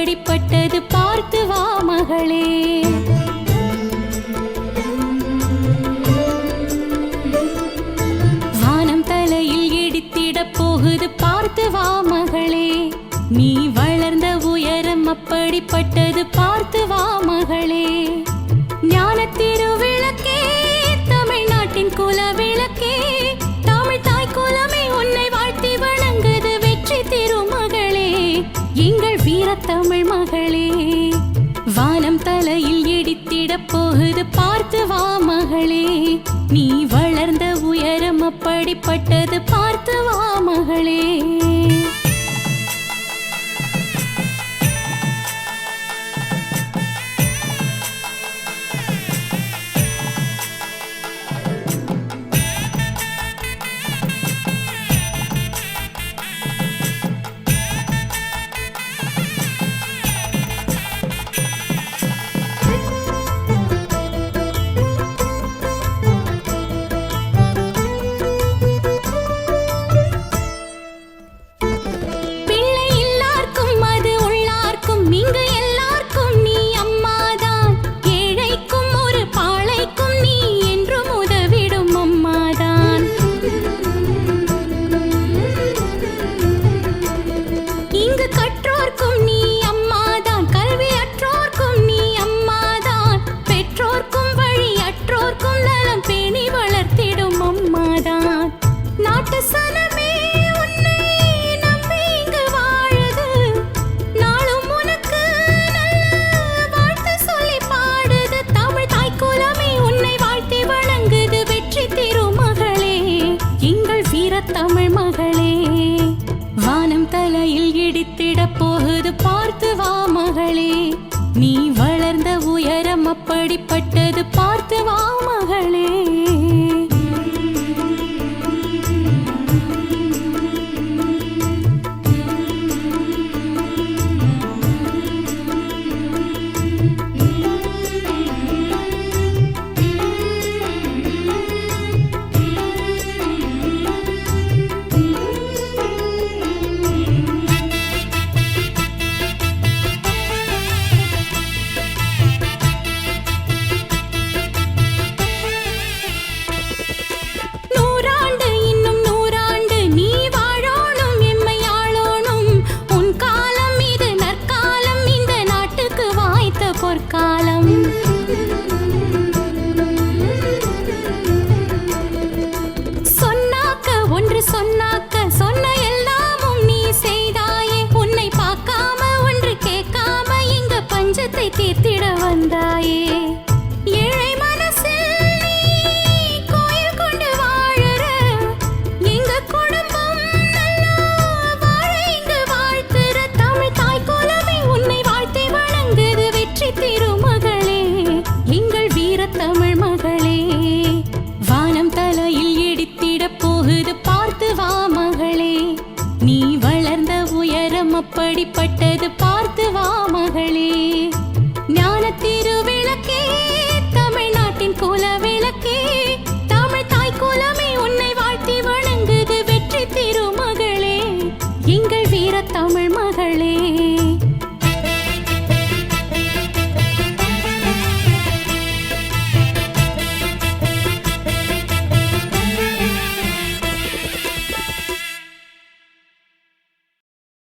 அப்படிப்பட்டது பார்த்து வா மகளே. வானம் தலையில் இடித்திட போகுது பார்த்து வா மகளே. நீ வளர்ந்த உயரம் அப்படிப்பட்டது பார்த்து வா மகளே. ஞான திருவிளக்கே, தமிழ்நாட்டின் குல விளக்கே, தமிழ் தாய் குலமே உன்னை வாழ்த்தி வணங்குது வெற்றி திருமகளே, எங்கள் வீரத்தமிழ் மகளே. வானம் தலையில் இடித்திட போகுது பார்த்து வா மகளே. நீ வளர்ந்த உயரம் அப்படிப்பட்டது பார்த்து வா மகளே. தமிழ் மகளே, வானம் தலையில் இடித்திட போகுது பார்த்து வா மகளே. நீ வளர்ந்த உயரம் அப்படிப்பட்டது பார்த்து வா மகளே. சொன்னாக்க சொன்ன எல்லாமும் நீ செய்தாயே. உன்னை பார்க்காம ஒன்று கேட்காம எங்க பஞ்சத்தை தீர்த்திட வந்தாயே. ஏழை மனசில் நீ கோயில் கொண்டு வாழற, எங்க குடும்பம் நல்லா வாழ இங்கு வாழ்த்துற தமிழ் தாய் குலமே உன்னை வாழ்த்தி வணங்குது வெற்றி திருமகளே, எங்கள் வீரத்தமிழ் மகளே. வானம் தலையில் இடித்திட போகுது பார்த்து வா மகளே. நீ வளர்ந்த உயரம் அப்படிப்பட்டது பார்த்து வா மகளே. ஞான திருவிளக்கே, தமிழ்நாட்டின் குல விளக்கே, தமிழ் தாய் குலமே உன்னை வாழ்த்தி வணங்குது வெற்றி திருமகளே, எங்கள் வீரத்தமிழ் மகளே.